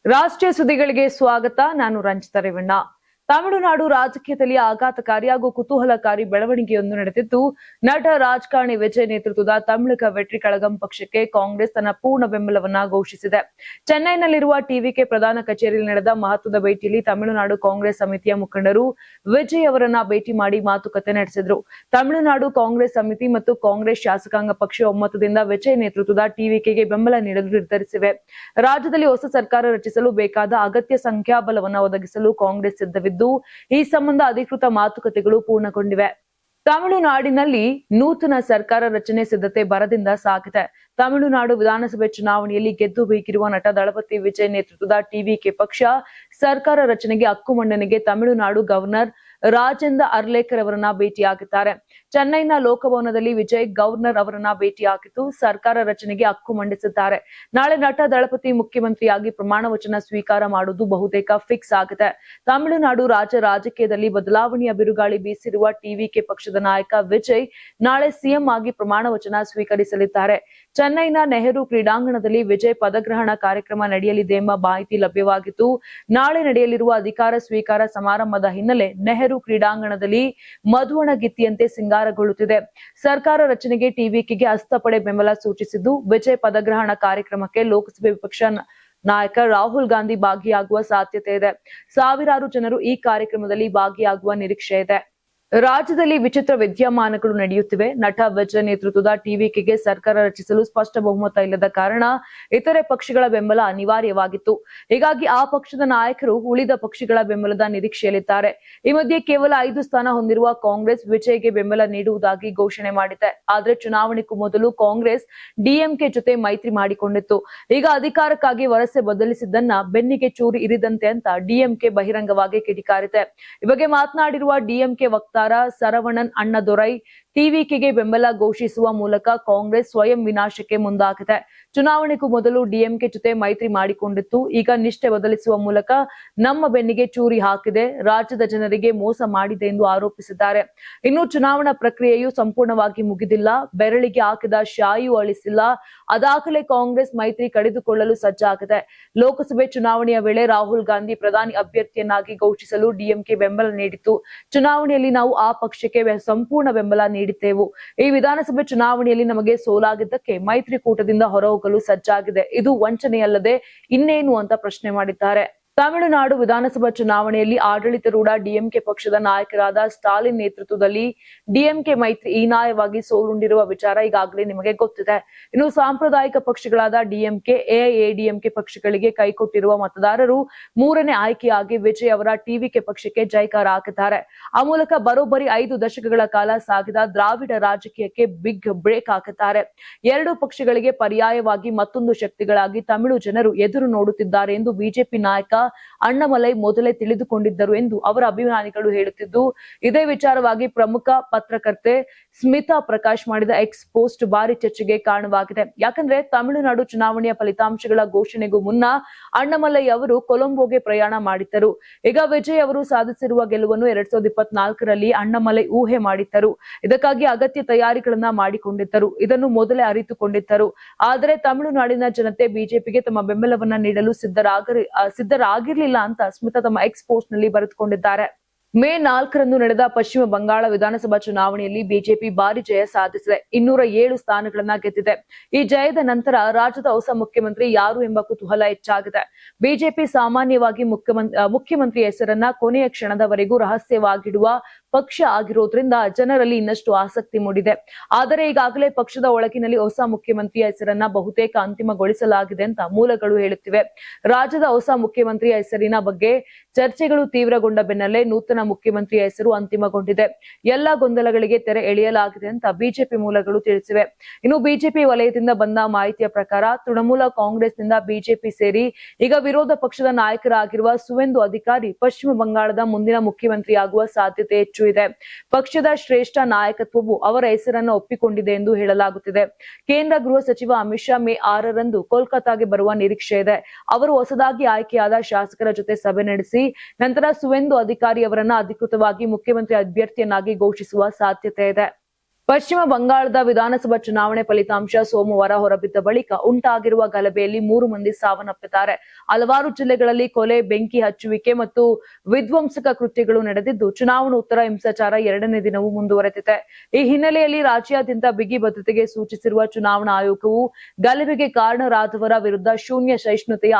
ರಾಷ್ಟ್ರೀಯ ಸುದ್ದಿಗಳಿಗೆ ಸ್ವಾಗತ. ನಾನು ರಂಜಿತಾ ರೇವಣ್ಣ. ತಮಿಳುನಾಡು ರಾಜಕೀಯದಲ್ಲಿ ಆಘಾತಕಾರಿ ಹಾಗೂ ಕುತೂಹಲಕಾರಿ ಬೆಳವಣಿಗೆಯೊಂದು ನಡೆದಿದ್ದು, ನಟ ರಾಜಕಾರಣಿ ವಿಜಯ್ ನೇತೃತ್ವದ ತಮಿಳಗ ವೆಟ್ರಿ ಕಳಗಂ ಪಕ್ಷಕ್ಕೆ ಕಾಂಗ್ರೆಸ್ ತನ್ನ ಪೂರ್ಣ ಬೆಂಬಲವನ್ನ ಘೋಷಿಸಿದೆ. ಚೆನ್ನೈನಲ್ಲಿರುವ ಟಿವಿಕೆ ಪ್ರಧಾನ ಕಚೇರಿಯಲ್ಲಿ ನಡೆದ ಮಹತ್ವದ ಭೇಟಿಯಲ್ಲಿ ತಮಿಳುನಾಡು ಕಾಂಗ್ರೆಸ್ ಸಮಿತಿಯ ಮುಖಂಡರು ವಿಜಯ್ ಅವರನ್ನ ಭೇಟಿ ಮಾಡಿ ಮಾತುಕತೆ ನಡೆಸಿದ್ರು. ತಮಿಳುನಾಡು ಕಾಂಗ್ರೆಸ್ ಸಮಿತಿ ಮತ್ತು ಕಾಂಗ್ರೆಸ್ ಶಾಸಕಾಂಗ ಪಕ್ಷ ಒಮ್ಮತದಿಂದ ವಿಜಯ್ ನೇತೃತ್ವದ ಟಿವಿಕೆಗೆ ಬೆಂಬಲ ನೀಡಲು ನಿರ್ಧರಿಸಿವೆ. ರಾಜ್ಯದಲ್ಲಿ ಹೊಸ ಸರ್ಕಾರ ರಚಿಸಲು ಬೇಕಾದ ಅಗತ್ಯ ಸಂಖ್ಯಾಬಲವನ್ನು ಒದಗಿಸಲು ಕಾಂಗ್ರೆಸ್ ಸಿದ್ಧವಿದ್ದು, ಈ ಸಂಬಂಧ ಅಧಿಕೃತ ಮಾತುಕತೆಗಳು ಪೂರ್ಣಗೊಂಡಿವೆ. ತಮಿಳುನಾಡಿನಲ್ಲಿ ನೂತನ ಸರ್ಕಾರ ರಚನೆ ಸಿದ್ಧತೆ ಭರದಿಂದ ಸಾಗಿದೆ. ತಮಿಳುನಾಡು ವಿಧಾನಸಭೆ ಚುನಾವಣೆಯಲ್ಲಿ ಗೆದ್ದು ಬೀಗಿರುವ ನಟ ದಳಪತಿ ವಿಜಯ್ ನೇತೃತ್ವದ ಟಿವಿಕೆ ಪಕ್ಷ ಸರ್ಕಾರ ರಚನೆಗೆ ಹಕ್ಕು ಮಂಡನೆಗೆ ತಮಿಳುನಾಡು ಗವರ್ನರ್ ರಾಜೇಂದ್ರ ಅರ್ಲೇಕರ್ ಅವರನ್ನ ಭೇಟಿಯಾಗಿದ್ದಾರೆ. ಚೆನ್ನೈನ ಲೋಕಭವನದಲ್ಲಿ ವಿಜಯ್ ಗವರ್ನರ್ ಅವರನ್ನ ಭೇಟಿಯಾಗಿದ್ದು, ಸರ್ಕಾರ ರಚನೆಗೆ ಹಕ್ಕು ಮಂಡಿಸಿದ್ದಾರೆ. ನಾಳೆ ನಟ ದಳಪತಿ ಮುಖ್ಯಮಂತ್ರಿಯಾಗಿ ಪ್ರಮಾಣ ವಚನ ಸ್ವೀಕಾರ ಮಾಡುವುದು ಬಹುತೇಕ ಫಿಕ್ಸ್ ಆಗಿದೆ. ತಮಿಳುನಾಡು ರಾಜಕೀಯದಲ್ಲಿ ಬದಲಾವಣೆಯ ಬಿರುಗಾಳಿ ಬೀಸಿರುವ ಟಿವಿಕೆ ಪಕ್ಷದ ನಾಯಕ ವಿಜಯ್ ನಾಳೆ ಸಿಎಂ ಆಗಿ ಪ್ರಮಾಣ ವಚನ ಸ್ವೀಕರಿಸಲಿದ್ದಾರೆ. ಚೆನ್ನೈನ ನೆಹರು ಕ್ರೀಡಾಂಗಣದಲ್ಲಿ ವಿಜಯ್ ಪದಗ್ರಹಣ ಕಾರ್ಯಕ್ರಮ ನಡೆಯಲಿದೆ ಎಂಬ ಮಾಹಿತಿ ಲಭ್ಯವಾಗಿದ್ದು, ನಾಳೆ ನಡೆಯಲಿರುವ ಅಧಿಕಾರ ಸ್ವೀಕಾರ ಸಮಾರಂಭದ ಹಿನ್ನೆಲೆ ನೆಹರು ಕ್ರೀಡಾಂಗಣದಲ್ಲಿ ಮಧುವಣಗಿತ್ತಿಯಂತೆ ಸಿಂಗಾರಗೊಳ್ಳುತ್ತಿದೆ. ಸರ್ಕಾರ ರಚನೆಗೆ ಟಿವಿಕೆಗೆ ಹಸ್ತಪಡೆ ಬೆಂಬಲ ಸೂಚಿಸಿದ್ದು, ವಿಜಯ್ ಪದಗ್ರಹಣ ಕಾರ್ಯಕ್ರಮಕ್ಕೆ ಲೋಕಸಭೆ ವಿಪಕ್ಷ ನಾಯಕ ರಾಹುಲ್ ಗಾಂಧಿ ಭಾಗಿಯಾಗುವ ಸಾಧ್ಯತೆ ಇದೆ. ಸಾವಿರಾರು ಜನರು ಈ ಕಾರ್ಯಕ್ರಮದಲ್ಲಿ ಭಾಗಿಯಾಗುವ ನಿರೀಕ್ಷೆ ಇದೆ. ರಾಜ್ಯದಲ್ಲಿ ವಿಚಿತ್ರ ವಿದ್ಯಮಾನಗಳು ನಡೆಯುತ್ತಿವೆ. ನಟ ವಿಜಯ್ ನೇತೃತ್ವದ ಟಿವಿಕೆಗೆ ಸರ್ಕಾರ ರಚಿಸಲು ಸ್ಪಷ್ಟ ಬಹುಮತ ಇಲ್ಲದ ಕಾರಣ ಇತರೆ ಪಕ್ಷಗಳ ಬೆಂಬಲ ಅನಿವಾರ್ಯವಾಗಿತ್ತು. ಹೀಗಾಗಿ ಆ ಪಕ್ಷದ ನಾಯಕರು ಉಳಿದ ಪಕ್ಷಗಳ ಬೆಂಬಲದ ನಿರೀಕ್ಷೆಯಲ್ಲಿದ್ದಾರೆ. ಈ ಮಧ್ಯೆ ಕೇವಲ 5 ಸ್ಥಾನ ಹೊಂದಿರುವ ಕಾಂಗ್ರೆಸ್ ವಿಜಯ್ಗೆ ಬೆಂಬಲ ನೀಡುವುದಾಗಿ ಘೋಷಣೆ ಮಾಡಿದೆ. ಆದರೆ ಚುನಾವಣೆಗೂ ಮೊದಲು ಕಾಂಗ್ರೆಸ್ ಡಿಎಂಕೆ ಜೊತೆ ಮೈತ್ರಿ ಮಾಡಿಕೊಂಡಿತ್ತು. ಈಗ ಅಧಿಕಾರಕ್ಕಾಗಿ ವರಸೆ ಬದಲಿಸಿದ್ದನ್ನ ಬೆನ್ನಿಗೆ ಚೂರಿ ಇರಿದಂತೆ ಅಂತ ಡಿಎಂಕೆ ಬಹಿರಂಗವಾಗಿ ಕಿಡಿಕಾರಿದೆ. ಈ ಬಗ್ಗೆ ಮಾತನಾಡಿರುವ ಡಿಎಂಕೆ ವಕ್ತಾರ ಸರವಣನ್ ಅಣ್ಣದೊರೈ, ಟಿವಿಕೆಗೆ ಬೆಂಬಲ ಘೋಷಿಸುವ ಮೂಲಕ ಕಾಂಗ್ರೆಸ್ ಸ್ವಯಂ ವಿನಾಶಕ್ಕೆ ಮುಂದಾಗಿದೆ. ಚುನಾವಣೆಗೂ ಮೊದಲು ಡಿಎಂಕೆ ಜೊತೆ ಮೈತ್ರಿ ಮಾಡಿಕೊಂಡಿತ್ತು. ಈಗ ನಿಷ್ಠೆ ಬದಲಿಸುವ ಮೂಲಕ ನಮ್ಮ ಬೆನ್ನಿಗೆ ಚೂರಿ ಹಾಕಿದೆ, ರಾಜ್ಯದ ಜನರಿಗೆ ಮೋಸ ಮಾಡಿದೆ ಎಂದು ಆರೋಪಿಸಿದ್ದಾರೆ. ಇನ್ನು ಚುನಾವಣಾ ಪ್ರಕ್ರಿಯೆಯು ಸಂಪೂರ್ಣವಾಗಿ ಮುಗಿದಿಲ್ಲ, ಬೆರಳಿಗೆ ಹಾಕಿದ ಶಾಯಿಯೂ ಅಳಿಸಿಲ್ಲ. ಅದಾಗಲೇ ಕಾಂಗ್ರೆಸ್ ಮೈತ್ರಿ ಕಡಿದುಕೊಳ್ಳಲು ಸಜ್ಜಾಗಿದೆ. ಲೋಕಸಭೆ ಚುನಾವಣೆಯ ವೇಳೆ ರಾಹುಲ್ ಗಾಂಧಿ ಪ್ರಧಾನಿ ಅಭ್ಯರ್ಥಿಯನ್ನಾಗಿ ಘೋಷಿಸಲು ಡಿಎಂಕೆ ಬೆಂಬಲ ನೀಡಿತ್ತು. ಚುನಾವಣೆಯಲ್ಲಿ ನಾವು ಆ ಪಕ್ಷಕ್ಕೆ ಸಂಪೂರ್ಣ ಬೆಂಬಲ ನೀಡಿದ್ದೆವು. ಈ ವಿಧಾನಸಭೆ ಚುನಾವಣೆಯಲ್ಲಿ ನಮಗೆ ಸೋಲಾಗಿದ್ದಕ್ಕೆ ಮೈತ್ರಿಕೂಟದಿಂದ ಹೊರಹೋಗಲು ಸಜ್ಜಾಗಿದೆ. ಇದು ವಂಚನೆಯಲ್ಲದೆ ಇನ್ನೇನು ಅಂತ ಪ್ರಶ್ನೆ ಮಾಡಿದ್ದಾರೆ. ತಮಿಳುನಾಡು ವಿಧಾನಸಭಾ ಚುನಾವಣೆಯಲ್ಲಿ ಆಡಳಿತಾರೂಢ ಡಿಎಂಕೆ ಪಕ್ಷದ ನಾಯಕರಾದ ಸ್ಟಾಲಿನ್ ನೇತೃತ್ವದಲ್ಲಿ ಡಿಎಂಕೆ ಮೈತ್ರಿ ಹೀನಾಯವಾಗಿ ಸೋಲುಂಡಿರುವ ವಿಚಾರ ಈಗಾಗಲೇ ನಿಮಗೆ ಗೊತ್ತಿದೆ. ಇನ್ನು ಸಾಂಪ್ರದಾಯಿಕ ಪಕ್ಷಗಳಾದ ಡಿಎಂಕೆ, ಎಐಎಡಿಎಂಕೆ ಪಕ್ಷಗಳಿಗೆ ಕೈಕೊಟ್ಟಿರುವ ಮತದಾರರು 3ನೇ ಆಯ್ಕೆಯಾಗಿ ವಿಜಯ್ ಅವರ ಟಿವಿಕೆ ಪಕ್ಷಕ್ಕೆ ಜೈಕಾರ ಹಾಕಿದ್ದಾರೆ. ಆ ಮೂಲಕ ಬರೋಬ್ಬರಿ 5 ದಶಕಗಳ ಕಾಲ ಸಾಗಿದ ದ್ರಾವಿಡ ರಾಜಕೀಯಕ್ಕೆ ಬಿಗ್ ಬ್ರೇಕ್ ಹಾಕಿದ್ದಾರೆ. 2 ಪಕ್ಷಗಳಿಗೆ ಪರ್ಯಾಯವಾಗಿ ಮತ್ತೊಂದು ಶಕ್ತಿಗಳಾಗಿ ತಮಿಳು ಜನರು ಎದುರು ನೋಡುತ್ತಿದ್ದಾರೆ ಎಂದು ಬಿಜೆಪಿ ನಾಯಕ ಅಣ್ಣಾಮಲೈ ಮೊದಲೇ ತಿಳಿದುಕೊಂಡಿದ್ದರು ಎಂದು ಅವರ ಅಭಿಮಾನಿಗಳು ಹೇಳುತ್ತಿದ್ದು, ಇದೇ ವಿಚಾರವಾಗಿ ಪ್ರಮುಖ ಪತ್ರಕರ್ತೆ ಸ್ಮಿತಾ ಪ್ರಕಾಶ್ ಮಾಡಿದ ಎಕ್ಸ್ ಪೋಸ್ಟ್ ಭಾರಿ ಚರ್ಚೆಗೆ ಕಾರಣವಾಗಿದೆ. ಯಾಕಂದ್ರೆ ತಮಿಳುನಾಡು ಚುನಾವಣೆಯ ಫಲಿತಾಂಶಗಳ ಘೋಷಣೆಗೂ ಮುನ್ನ ಅಣ್ಣಾಮಲೈ ಅವರು ಕೊಲಂಬೋಗೆ ಪ್ರಯಾಣ ಮಾಡಿದ್ದರು. ಈಗ ವಿಜಯ್ ಅವರು ಸಾಧಿಸಿರುವ ಗೆಲುವನ್ನು 2024ರಲ್ಲಿ ಅಣ್ಣಾಮಲೈ ಊಹೆ ಮಾಡಿದ್ದರು. ಇದಕ್ಕಾಗಿ ಅಗತ್ಯ ತಯಾರಿಗಳನ್ನ ಮಾಡಿಕೊಂಡಿದ್ದರು. ಇದನ್ನು ಮೊದಲೇ ಅರಿತುಕೊಂಡಿದ್ದರು. ಆದರೆ ತಮಿಳುನಾಡಿನ ಜನತೆ ಬಿಜೆಪಿಗೆ ತಮ್ಮ ಬೆಂಬಲವನ್ನ ನೀಡಲು ಸಿದ್ಧರಾಗಿರ್ಲಿಲ್ಲ ಅಂತ ಸ್ಮಿತಾ ತಮ್ಮ ಎಕ್ಸ್ ಪೋಸ್ಟ್ ನಲ್ಲಿ ಬರೆದುಕೊಂಡಿದ್ದಾರೆ. ಮೇ 4ರಂದು ನಡೆದ ಪಶ್ಚಿಮ ಬಂಗಾಳ ವಿಧಾನಸಭಾ ಚುನಾವಣೆಯಲ್ಲಿ ಬಿಜೆಪಿ ಭಾರಿ ಜಯ ಸಾಧಿಸಿದೆ. 207 ಸ್ಥಾನಗಳನ್ನ ಗೆದ್ದಿದೆ. ಈ ಜಯದ ನಂತರ ರಾಜ್ಯದ ಹೊಸ ಮುಖ್ಯಮಂತ್ರಿ ಯಾರು ಎಂಬ ಕುತೂಹಲ ಹೆಚ್ಚಾಗಿದೆ. ಬಿಜೆಪಿ ಸಾಮಾನ್ಯವಾಗಿ ಮುಖ್ಯಮಂತ್ರಿ ಹೆಸರನ್ನ ಕೊನೆಯ ಕ್ಷಣದವರೆಗೂ ರಹಸ್ಯವಾಗಿಡುವ ಪಕ್ಷ ಆಗಿರೋದ್ರಿಂದ ಜನರಲ್ಲಿ ಇನ್ನಷ್ಟು ಆಸಕ್ತಿ ಮೂಡಿದೆ. ಆದರೆ ಈಗಾಗಲೇ ಪಕ್ಷದ ಒಳಗಿನಲ್ಲಿ ಹೊಸ ಮುಖ್ಯಮಂತ್ರಿಯ ಹೆಸರನ್ನ ಬಹುತೇಕ ಅಂತಿಮಗೊಳಿಸಲಾಗಿದೆ ಅಂತ ಮೂಲಗಳು ಹೇಳುತ್ತಿವೆ. ರಾಜ್ಯದ ಹೊಸ ಮುಖ್ಯಮಂತ್ರಿಯ ಹೆಸರಿನ ಬಗ್ಗೆ ಚರ್ಚೆಗಳು ತೀವ್ರಗೊಂಡ ಬೆನ್ನಲ್ಲೇ ನೂತನ ಮುಖ್ಯಮಂತ್ರಿಯ ಹೆಸರು ಅಂತಿಮಗೊಂಡಿದೆ. ಎಲ್ಲ ಗೊಂದಲಗಳಿಗೆ ತೆರೆ ಎಳೆಯಲಾಗಿದೆ ಅಂತ ಬಿಜೆಪಿ ಮೂಲಗಳು ತಿಳಿಸಿವೆ. ಇನ್ನು ಬಿಜೆಪಿ ವಲಯದಿಂದ ಬಂದ ಮಾಹಿತಿಯ ಪ್ರಕಾರ ತೃಣಮೂಲ ಕಾಂಗ್ರೆಸ್ನಿಂದ ಬಿಜೆಪಿ ಸೇರಿ ಈಗ ವಿರೋಧ ಪಕ್ಷದ ನಾಯಕರಾಗಿರುವ ಸುವೇಂದು ಅಧಿಕಾರಿ ಪಶ್ಚಿಮ ಬಂಗಾಳದ ಮುಂದಿನ ಮುಖ್ಯಮಂತ್ರಿಯಾಗುವ ಸಾಧ್ಯತೆ ಹೆಚ್ಚು ಇದೆ. ಪಕ್ಷದ ಶ್ರೇಷ್ಠ ನಾಯಕತ್ವವು ಅವರ ಹೆಸರನ್ನು ಒಪ್ಪಿಕೊಂಡಿದೆ ಎಂದು ಹೇಳಲಾಗುತ್ತಿದೆ. ಕೇಂದ್ರ ಗೃಹ ಸಚಿವ ಅಮಿತ್ ಶಾ ಮೇ 6ರಂದು ಕೋಲ್ಕತಾಗೆ ಬರುವ ನಿರೀಕ್ಷೆ ಇದೆ. ಅವರು ಹೊಸದಾಗಿ ಆಯ್ಕೆಯಾದ ಶಾಸಕರ ಜೊತೆ ಸಭೆ ನಡೆಸಿ ನಂತರ ಸುವೇಂದು ಅಧಿಕಾರಿ ಅವರನ್ನ ಅಧಿಕೃತವಾಗಿ ಮುಖ್ಯಮಂತ್ರಿ ಅಭ್ಯರ್ಥಿಯನ್ನಾಗಿ ಘೋಷಿಸುವ ಸಾಧ್ಯತೆ ಇದೆ. ಪಶ್ಚಿಮ ಬಂಗಾಳದ ವಿಧಾನಸಭಾ ಚುನಾವಣೆ ಫಲಿತಾಂಶ ಸೋಮವಾರ ಹೊರಬಿದ್ದ ಬಳಿಕ ಉಂಟಾಗಿರುವ ಗಲಭೆಯಲ್ಲಿ 3 ಮಂದಿ ಸಾವನ್ನಪ್ಪಿದ್ದಾರೆ. ಹಲವಾರು ಜಿಲ್ಲೆಗಳಲ್ಲಿ ಕೊಲೆ, ಬೆಂಕಿ ಹಚ್ಚುವಿಕೆ ಮತ್ತು ವಿಧ್ವಂಸಕ ಕೃತ್ಯಗಳು ನಡೆದಿದ್ದು, ಚುನಾವಣೋತ್ತರ ಹಿಂಸಾಚಾರ 2ನೇ ದಿನವೂ ಮುಂದುವರೆದಿದೆ. ಈ ಹಿನ್ನೆಲೆಯಲ್ಲಿ ರಾಜ್ಯಾದ್ಯಂತ ಬಿಗಿ ಭದ್ರತೆಗೆ ಸೂಚಿಸಿರುವ ಚುನಾವಣಾ ಆಯೋಗವು ಗಲಭೆಗೆ ಕಾರಣರಾದವರ ವಿರುದ್ಧ ಶೂನ್ಯ ಸಹಿಷ್ಣುತೆಯ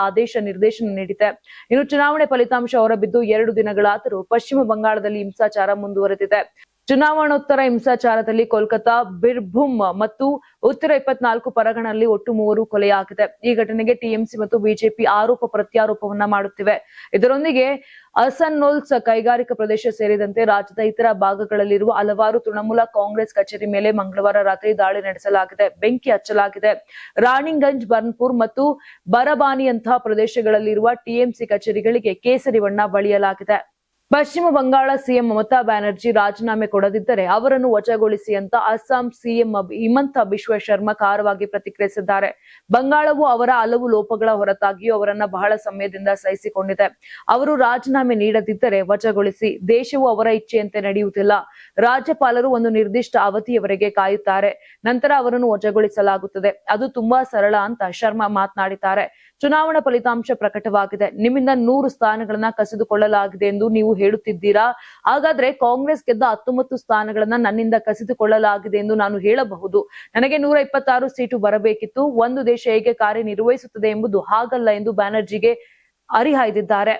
ನಿರ್ದೇಶನ ನೀಡಿದೆ. ಇನ್ನು ಚುನಾವಣೆ ಫಲಿತಾಂಶ ಹೊರಬಿದ್ದು 2 ದಿನಗಳಾದರೂ ಪಶ್ಚಿಮ ಬಂಗಾಳದಲ್ಲಿ ಹಿಂಸಾಚಾರ ಮುಂದುವರೆದಿದೆ. ಚುನಾವಣೋತ್ತರ ಹಿಂಸಾಚಾರದಲ್ಲಿ ಕೋಲ್ಕತಾ, ಬಿರ್ಭೂಮ್ ಮತ್ತು ಉತ್ತರ 24 ಪರಗಣದಲ್ಲಿ ಒಟ್ಟು 3 ಕೊಲೆಯಾಗಿದೆ. ಈ ಘಟನೆಗೆ ಟಿಎಂಸಿ ಮತ್ತು ಬಿಜೆಪಿ ಆರೋಪ ಪ್ರತ್ಯಾರೋಪವನ್ನ ಮಾಡುತ್ತಿವೆ. ಇದರೊಂದಿಗೆ ಅಸನ್ನೋಲ್ಸ್ ಕೈಗಾರಿಕಾ ಪ್ರದೇಶ ಸೇರಿದಂತೆ ರಾಜ್ಯದ ಇತರ ಭಾಗಗಳಲ್ಲಿರುವ ಹಲವಾರು ತೃಣಮೂಲ ಕಾಂಗ್ರೆಸ್ ಕಚೇರಿ ಮೇಲೆ ಮಂಗಳವಾರ ರಾತ್ರಿ ದಾಳಿ ನಡೆಸಲಾಗಿದೆ, ಬೆಂಕಿ ಹಚ್ಚಲಾಗಿದೆ. ರಾಣಿಗಂಜ್, ಬರ್ನ್ಪುರ್ ಮತ್ತು ಬರಬಾನಿಯಂತಹ ಪ್ರದೇಶಗಳಲ್ಲಿರುವ ಟಿಎಂಸಿ ಕಚೇರಿಗಳಿಗೆ ಕೇಸರಿ ಬಣ್ಣ ಬಳಿಯಲಾಗಿದೆ. ಪಶ್ಚಿಮ ಬಂಗಾಳ ಸಿಎಂ ಮಮತಾ ಬ್ಯಾನರ್ಜಿ ರಾಜೀನಾಮೆ ಕೊಡದಿದ್ದರೆ ಅವರನ್ನು ವಜಾಗೊಳಿಸಿ ಅಂತ ಅಸ್ಸಾಂ ಸಿಎಂ ಹಿಮಂತ ಬಿಶ್ವ ಶರ್ಮಾ ಖಾರವಾಗಿ ಪ್ರತಿಕ್ರಿಯಿಸಿದ್ದಾರೆ. ಬಂಗಾಳವು ಅವರ ಹಲವು ಲೋಪಗಳ ಹೊರತಾಗಿಯೂ ಅವರನ್ನ ಬಹಳ ಸಮಯದಿಂದ ಸಹಿಸಿಕೊಂಡಿದೆ. ಅವರು ರಾಜೀನಾಮೆ ನೀಡದಿದ್ದರೆ ವಜಾಗೊಳಿಸಿ. ದೇಶವು ಅವರ ಇಚ್ಛೆಯಂತೆ ನಡೆಯುವುದಿಲ್ಲ. ರಾಜ್ಯಪಾಲರು ಒಂದು ನಿರ್ದಿಷ್ಟ ಅವಧಿಯವರೆಗೆ ಕಾಯುತ್ತಾರೆ, ನಂತರ ಅವರನ್ನು ವಜಾಗೊಳಿಸಲಾಗುತ್ತದೆ. ಅದು ತುಂಬಾ ಸರಳ ಅಂತ ಶರ್ಮಾ ಮಾತನಾಡಿದ್ದಾರೆ. ಚುನಾವಣಾ ಫಲಿತಾಂಶ ಪ್ರಕಟವಾಗಿದೆ. ನಿಮ್ಮಿಂದ 100 ಸ್ಥಾನಗಳನ್ನ ಕಸಿದುಕೊಳ್ಳಲಾಗಿದೆ ಎಂದು ನೀವು ಹೇಳುತ್ತಿದ್ದೀರಾ. ಹಾಗಾದ್ರೆ ಕಾಂಗ್ರೆಸ್ ಗೆದ್ದ 19 ಸ್ಥಾನಗಳನ್ನ ನನ್ನಿಂದ ಕಸಿದುಕೊಳ್ಳಲಾಗಿದೆ ಎಂದು ನಾನು ಹೇಳಬಹುದು. ನನಗೆ 126 ಸೀಟು ಬರಬೇಕಿತ್ತು. ಒಂದು ದೇಶ ಹೇಗೆ ಕಾರ್ಯನಿರ್ವಹಿಸುತ್ತದೆ ಎಂಬುದು ಹಾಗಲ್ಲ ಎಂದು ಬ್ಯಾನರ್ಜಿಗೆ ಹರಿಹಾಯ್ದಿದ್ದಾರೆ.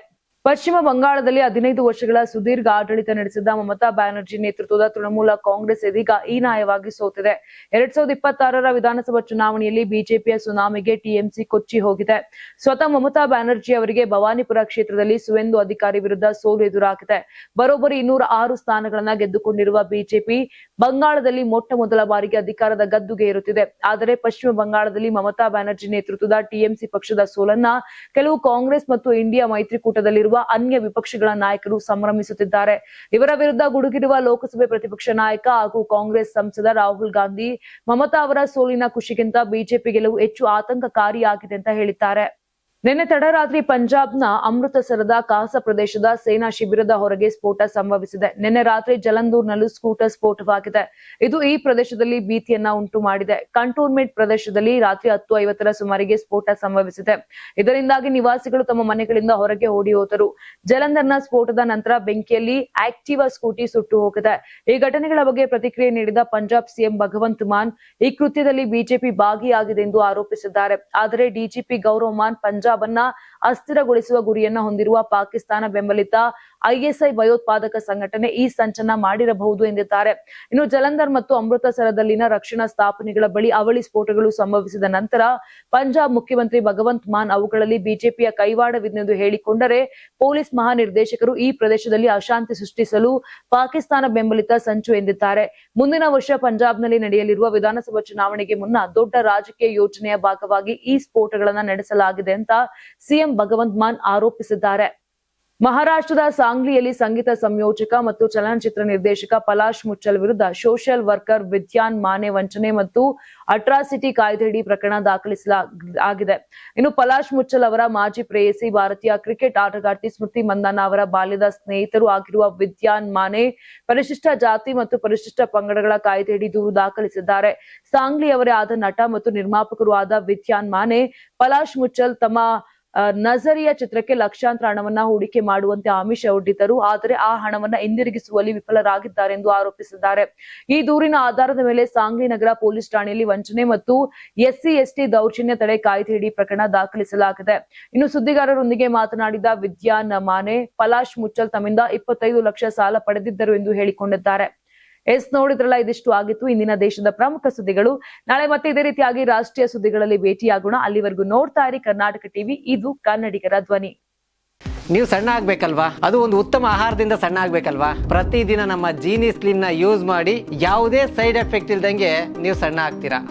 ಪಶ್ಚಿಮ ಬಂಗಾಳದಲ್ಲಿ 15 ವರ್ಷಗಳ ಸುದೀರ್ಘ ಆಡಳಿತ ನಡೆಸಿದ ಮಮತಾ ಬ್ಯಾನರ್ಜಿ ನೇತೃತ್ವದ ತೃಣಮೂಲ ಕಾಂಗ್ರೆಸ್ ಇದೀಗ ಹೀನಾಯವಾಗಿ ಸೋತಿದೆ. 2026ರ ವಿಧಾನಸಭಾ ಚುನಾವಣೆಯಲ್ಲಿ ಬಿಜೆಪಿಯ ಸುನಾಮಿಗೆ ಟಿಎಂಸಿ ಕೊಚ್ಚಿ ಹೋಗಿದೆ. ಸ್ವತಃ ಮಮತಾ ಬ್ಯಾನರ್ಜಿ ಅವರಿಗೆ ಭವಾನಿಪುರ ಕ್ಷೇತ್ರದಲ್ಲಿ ಸುವೇಂದು ಅಧಿಕಾರಿ ವಿರುದ್ಧ ಸೋಲು ಎದುರಾಗಿದೆ. ಬರೋಬ್ಬರಿ 206 ಸ್ಥಾನಗಳನ್ನ ಗೆದ್ದುಕೊಂಡಿರುವ ಬಿಜೆಪಿ ಬಂಗಾಳದಲ್ಲಿ ಮೊಟ್ಟ ಮೊದಲ ಬಾರಿಗೆ ಅಧಿಕಾರದ ಗದ್ದುಗೆ ಏರುತ್ತಿದೆ. ಆದರೆ ಪಶ್ಚಿಮ ಬಂಗಾಳದಲ್ಲಿ ಮಮತಾ ಬ್ಯಾನರ್ಜಿ ನೇತೃತ್ವದ ಟಿಎಂಸಿ ಪಕ್ಷದ ಸೋಲನ್ನ ಕೆಲವು ಕಾಂಗ್ರೆಸ್ ಮತ್ತು ಇಂಡಿಯಾ ಮೈತ್ರಿಕೂಟದಲ್ಲಿರುವ ಅನ್ಯ ವಿಪಕ್ಷಗಳ ನಾಯಕರು ಸಂಭ್ರಮಿಸುತ್ತಿದ್ದಾರೆ. ಇವರ ವಿರುದ್ಧ ಗುಡುಗಿರುವ ಲೋಕಸಭೆ ಪ್ರತಿಪಕ್ಷ ನಾಯಕ ಹಾಗೂ ಕಾಂಗ್ರೆಸ್ ಸಂಸದ ರಾಹುಲ್ ಗಾಂಧಿ ಮಮತಾ ಅವರ ಸೋಲಿನ ಖುಷಿಗಿಂತ ಬಿಜೆಪಿ ಗೆಲುವು ಹೆಚ್ಚು ಆತಂಕಕಾರಿಯಾಗಿದೆ ಅಂತ ಹೇಳಿದ್ದಾರೆ. ನಿನ್ನೆ ತಡರಾತ್ರಿ ಪಂಜಾಬ್ನ ಅಮೃತಸರದ ಖಾಸಾ ಪ್ರದೇಶದ ಸೇನಾ ಶಿಬಿರದ ಹೊರಗೆ ಸ್ಫೋಟ ಸಂಭವಿಸಿದೆ. ನಿನ್ನೆ ರಾತ್ರಿ ಜಲಂಧೂರ್ನಲ್ಲೂ ಸ್ಕೂಟರ್ ಸ್ಫೋಟವಾಗಿದೆ. ಇದು ಈ ಪ್ರದೇಶದಲ್ಲಿ ಭೀತಿಯನ್ನ ಉಂಟು ಮಾಡಿದೆ. ಕಂಟೋನ್ಮೆಂಟ್ ಪ್ರದೇಶದಲ್ಲಿ ರಾತ್ರಿ 10:50ರ ಸುಮಾರಿಗೆ ಸ್ಫೋಟ ಸಂಭವಿಸಿದೆ. ಇದರಿಂದಾಗಿ ನಿವಾಸಿಗಳು ತಮ್ಮ ಮನೆಗಳಿಂದ ಹೊರಗೆ ಓಡಿ ಹೋದರು. ಜಲಂಧರ್ನ ಸ್ಫೋಟದ ನಂತರ ಬೆಂಕಿಯಲ್ಲಿ ಆಕ್ಟಿವಾ ಸ್ಕೂಟಿ ಸುಟ್ಟು ಹೋಗಿದೆ. ಈ ಘಟನೆಗಳ ಬಗ್ಗೆ ಪ್ರತಿಕ್ರಿಯೆ ನೀಡಿದ ಪಂಜಾಬ್ ಸಿಎಂ ಭಗವಂತ್ ಮಾನ್ ಈ ಕೃತ್ಯದಲ್ಲಿ ಬಿಜೆಪಿ ಭಾಗಿಯಾಗಿದೆ ಎಂದು ಆರೋಪಿಸಿದ್ದಾರೆ. ಆದರೆ ಡಿಜಿಪಿ ಗೌರವ್ ಮಾನ್ ಪಂಜಾಬ್ ಅನ್ನ ಅಸ್ಥಿರಗೊಳಿಸುವ ಗುರಿಯನ್ನ ಹೊಂದಿರುವ ಪಾಕಿಸ್ತಾನ ಬೆಂಬಲಿತ ಐಎಸ್ಐ ಭಯೋತ್ಪಾದಕ ಸಂಘಟನೆ ಈ ಸಂಚನ್ನ ಮಾಡಿರಬಹುದು ಎಂದಿದ್ದಾರೆ. ಇನ್ನು ಜಲಂಧರ್ ಮತ್ತು ಅಮೃತಸರದಲ್ಲಿನ ರಕ್ಷಣಾ ಸ್ಥಾಪನೆಗಳ ಬಳಿ ಅವಳಿ ಸ್ಫೋಟಗಳು ಸಂಭವಿಸಿದ ನಂತರ ಪಂಜಾಬ್ ಮುಖ್ಯಮಂತ್ರಿ ಭಗವಂತ್ ಮಾನ್ ಅವುಗಳಲ್ಲಿ ಬಿಜೆಪಿಯ ಕೈವಾಡವಿದೆಂದು ಹೇಳಿಕೊಂಡರೆ, ಪೊಲೀಸ್ ಮಹಾನಿರ್ದೇಶಕರು ಈ ಪ್ರದೇಶದಲ್ಲಿ ಅಶಾಂತಿ ಸೃಷ್ಟಿಸಲು ಪಾಕಿಸ್ತಾನ ಬೆಂಬಲಿತ ಸಂಚು ಎಂದಿದ್ದಾರೆ. ಮುಂದಿನ ವರ್ಷ ಪಂಜಾಬ್ನಲ್ಲಿ ನಡೆಯಲಿರುವ ವಿಧಾನಸಭಾ ಚುನಾವಣೆಗೆ ಮುನ್ನ ದೊಡ್ಡ ರಾಜಕೀಯ ಯೋಜನೆಯ ಭಾಗವಾಗಿ ಈ ಸ್ಫೋಟಗಳನ್ನು ನಡೆಸಲಾಗಿದೆ ಅಂತ ಸಿಎಂ ಭಗವಂತ್ ಮಾನ್ ಆರೋಪಿಸಿದ್ದಾರೆ. ಮಹಾರಾಷ್ಟ್ರದ ಸಾಂಗ್ಲಿಯಲ್ಲಿ ಸಂಗೀತ ಸಂಯೋಜಕ ಮತ್ತು ಚಲನಚಿತ್ರ ನಿರ್ದೇಶಕ ಪಲಾಶ್ ಮುಚ್ಚಲ್ ವಿರುದ್ಧ ಸೋಷಿಯಲ್ ವರ್ಕರ್ ವಿದ್ಯಾನ್ ಮಾನೆ ವಂಚನೆ ಮತ್ತು ಅಟ್ರಾಸಿಟಿ ಕಾಯ್ದೆಯಡಿ ಪ್ರಕರಣ ದಾಖಲಿಸಲಾಗಿದೆ. ಇನ್ನು ಪಲಾಶ್ ಮುಚ್ಚಲ್ ಅವರ ಮಾಜಿ ಪ್ರೇಯಸಿ, ಭಾರತೀಯ ಕ್ರಿಕೆಟ್ ಆಟಗಾರ್ತಿ ಸ್ಮೃತಿ ಮಂದಾನ ಅವರ ಬಾಲ್ಯದ ಸ್ನೇಹಿತರು ಆಗಿರುವ ವಿದ್ಯಾನ್ ಮಾನೆ ಪರಿಶಿಷ್ಟ ಜಾತಿ ಮತ್ತು ಪರಿಶಿಷ್ಟ ಪಂಗಡಗಳ ಕಾಯ್ದೆಯಡಿ ದೂರು ದಾಖಲಿಸಿದ್ದಾರೆ. ಸಾಂಗ್ಲಿಯವರೇ ಆದ ನಟ ಮತ್ತು ನಿರ್ಮಾಪಕರು ಆದ ವಿದ್ಯಾನ್ ಮಾನೆ ಪಲಾಶ್ ಮುಚ್ಚಲ್ ತಮ್ಮ ನಜರಿಯ ಚಿತ್ರಕ್ಕೆ ಲಕ್ಷಾಂತರ ಹಣವನ್ನ ಹೂಡಿಕೆ ಮಾಡುವಂತೆ ಆಮಿಷ ಒಡ್ಡಿದ್ದರು. ಆದರೆ ಆ ಹಣವನ್ನ ಹಿಂದಿರುಗಿಸುವಲ್ಲಿ ವಿಫಲರಾಗಿದ್ದಾರೆ ಎಂದು ಆರೋಪಿಸಿದ್ದಾರೆ. ಈ ದೂರಿನ ಆಧಾರದ ಮೇಲೆ ಸಾಂಗ್ಲಿ ನಗರ ಪೊಲೀಸ್ ಠಾಣೆಯಲ್ಲಿ ವಂಚನೆ ಮತ್ತು SC/ST ದೌರ್ಜನ್ಯ ತಡೆ ಕಾಯ್ದೆಯಡಿ ಪ್ರಕರಣ ದಾಖಲಿಸಲಾಗಿದೆ. ಇನ್ನು ಸುದ್ದಿಗಾರರೊಂದಿಗೆ ಮಾತನಾಡಿದ ವಿದ್ಯಾನ್ ಮಾನೆ, ಪಲಾಶ್ ಮುಚ್ಚಲ್ ತಮ್ಮಿಂದ 25 ಲಕ್ಷ ಸಾಲ ಪಡೆದಿದ್ದರು ಎಂದು ಹೇಳಿಕೊಂಡಿದ್ದಾರೆ. ನೋಡಿದ್ರಲ್ಲ, ಇದಿಷ್ಟು ಆಗಿತ್ತು ಇಂದಿನ ದೇಶದ ಪ್ರಮುಖ ಸುದ್ದಿಗಳು. ನಾಳೆ ಮತ್ತೆ ಇದೇ ರೀತಿಯಾಗಿ ರಾಷ್ಟ್ರೀಯ ಸುದ್ದಿಗಳಲ್ಲಿ ಭೇಟಿಯಾಗೋಣ. ಅಲ್ಲಿವರೆಗೂ ನೋಡ್ತಾ ಇರಿ ಕರ್ನಾಟಕ ಟಿವಿ, ಇದು ಕನ್ನಡಿಗರ ಧ್ವನಿ. ನೀವು ಸಣ್ಣ ಆಗ್ಬೇಕಲ್ವಾ? ಅದು ಒಂದು ಉತ್ತಮ ಆಹಾರದಿಂದ ಸಣ್ಣ ಆಗ್ಬೇಕಲ್ವಾ? ಪ್ರತಿದಿನ ನಮ್ಮ ಜೀನಿ ಸ್ಲಿಮ್ ನ ಯೂಸ್ ಮಾಡಿ ಯಾವುದೇ ಸೈಡ್ ಎಫೆಕ್ಟ್ ಇಲ್ದಂಗೆ ನೀವು ಸಣ್ಣ ಆಗ್ತೀರಾ.